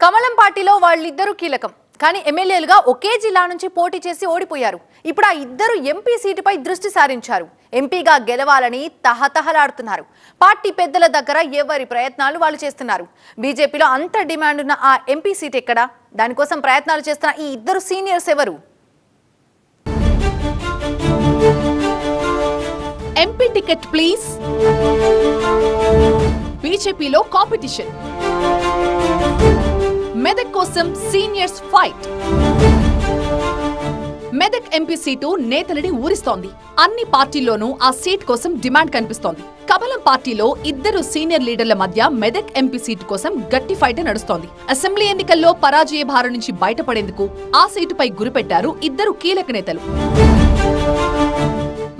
కమలం పార్టీలో వాళ్ళిద్దరూ కీలకం. కానీ ఎమ్మెల్యేలుగా ఒకే జిల్లా నుంచి పోటీ చేసి ఓడిపోయారు. ఇప్పుడు ఆ ఇద్దరు ఎంపీ సీటుపై దృష్టి సారించారు. ఎంపీగా గెలవాలని తహతహలాడుతున్నారు. పార్టీ పెద్దల దగ్గర ఎవరి ప్రయత్నాలు వాళ్ళు చేస్తున్నారు. బీజేపీలో అంత డిమాండ్ ఉన్న ఆ ఎంపీ సీట్ ఎక్కడా? దానికోసం ప్రయత్నాలు చేస్తున్న ఈ ఇద్దరు సీనియర్స్ ఎవరు? MP ticket please. బీజేపీలో కాంపిటీషన్. మెదక్ కోసం seniors fight. Medak MP seat నేతలని ఊరిస్తోంది. అన్ని పార్టీల్లోనూ ఆ సీట్ కోసం డిమాండ్ కనిపిస్తోంది. కమలం పార్టీలో ఇద్దరు సీనియర్ లీడర్ల మధ్య మెదక్ ఎంపీ సీటు కోసం గట్టి ఫైట్ నడుస్తోంది. అసెంబ్లీ ఎన్నికల్లో పరాజయ భారం నుంచి బయటపడేందుకు ఆ సీటుపై గురిపెట్టారు ఇద్దరు కీలక నేతలు.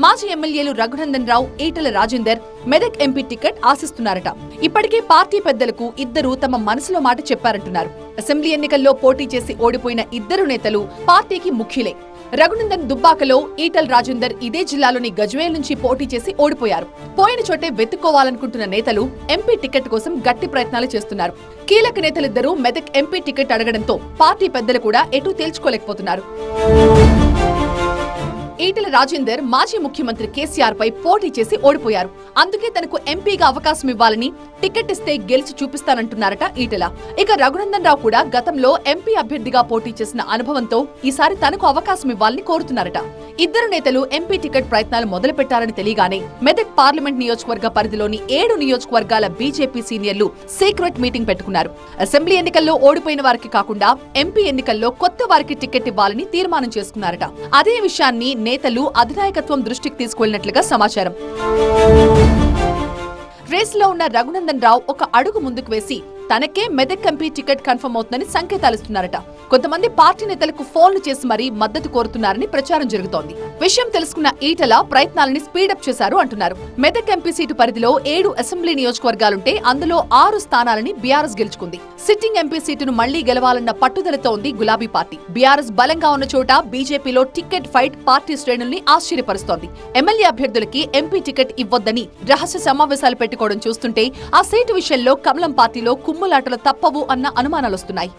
మాజీ ఎమ్మెల్యేలు రఘునందన్ రావు, ఈటెల రాజేందర్ మెదక్ ఎంపీ టికెట్ ఆశిస్తున్నారట. ఇప్పటికే పార్టీ పెద్దలకు ఇద్దరు తమ మనసులో మాట చెప్పారంటున్నారు. అసెంబ్లీ ఎన్నికల్లో పోటీ చేసి ఓడిపోయిన ఇద్దరు నేతలు పార్టీకి ముఖ్యులే. రఘునందన్ దుబ్బాకలో, ఈటెల రాజేందర్ ఇదే జిల్లాలోని గజ్వేల్ నుంచి పోటీ చేసి ఓడిపోయారు. పోయిన చోటే వెతుక్కోవాలనుకుంటున్న నేతలు ఎంపీ టికెట్ కోసం గట్టి ప్రయత్నాలు చేస్తున్నారు. కీలక నేతలిద్దరూ మెదక్ ఎంపీ టికెట్ అడగడంతో పార్టీ పెద్దలు కూడా ఎటూ తేల్చుకోలేకపోతున్నారు. ఈటెల రాజేందర్ మాజీ ముఖ్యమంత్రి కేసీఆర్ పై పోటీ చేసి ఓడిపోయారు. అందుకే తనకు ఎంపీగా అవకాశం ఇవ్వాలని, టికెట్ ఇస్తే గెలిచి చూపిస్తానంటున్నారట ఈటెల. ఇక రఘునందన్ రావు కూడా గతంలో ఎంపీ అభ్యర్థిగా పోటీ చేసిన అనుభవంతో ఈసారి తనకు అవకాశం ఇవ్వాలని కోరుతున్నారట. ఇద్దరు నేతలు ఎంపీ టికెట్ ప్రయత్నాలు మొదలు పెట్టారని తెలియగానే మెదక్ పార్లమెంట్ నియోజకవర్గ పరిధిలోని 7 నియోజకవర్గాల బీజేపీ సీనియర్లు సీక్రెట్ మీటింగ్ పెట్టుకున్నారు. అసెంబ్లీ ఎన్నికల్లో ఓడిపోయిన వారికి కాకుండా ఎంపీ ఎన్నికల్లో కొత్త వారికి టికెట్ ఇవ్వాలని తీర్మానం చేసుకున్నారట. అదే విషయాన్ని నేతలు అధినాయకత్వం దృష్టికి తీసుకువెళ్లినట్లుగా సమాచారం. రేసులో ఉన్న రఘునందన్ రావు ఒక అడుగు ముందుకు వేసి తనకే మెదక్ ఎంపీ టికెట్ కన్ఫర్మ్ అవుతుందని సంకేతాలిస్తున్నారట. కొంతమంది పార్టీ నేతలకు ఫోన్లు చేసి మరీ మద్దతు కోరుతున్నారని ప్రచారం జరుగుతోంది. విషయం తెలుసుకున్న ఈటెల ప్రయత్నాలని స్పీడప్ చేశారు అంటున్నారు. మెదక్ ఎంపీ సీటు పరిధిలో 7 అసెంబ్లీ నియోజకవర్గాలుంటే అందులో 6 స్థానాలని బీఆర్ఎస్ గెలుచుకుంది. సిట్టింగ్ ఎంపీ సీటును మళ్లీ గెలవాలన్న పట్టుదలతో ఉంది గులాబీ పార్టీ. బీఆర్ఎస్ బలంగా ఉన్న చోట బీజేపీలో టికెట్ ఫైట్ పార్టీ శ్రేణుల్ని ఆశ్చర్యపరుస్తోంది. ఎమ్మెల్యే అభ్యర్థులకి ఎంపీ టికెట్ ఇవ్వొద్దని రహస్య సమావేశాలు పెట్టుకోవడం చూస్తుంటే ఆ సీటు విషయంలో కమలం పార్టీలో కుమ్ములాటలు తప్పవు అన్న అనుమానాలొస్తున్నాయి.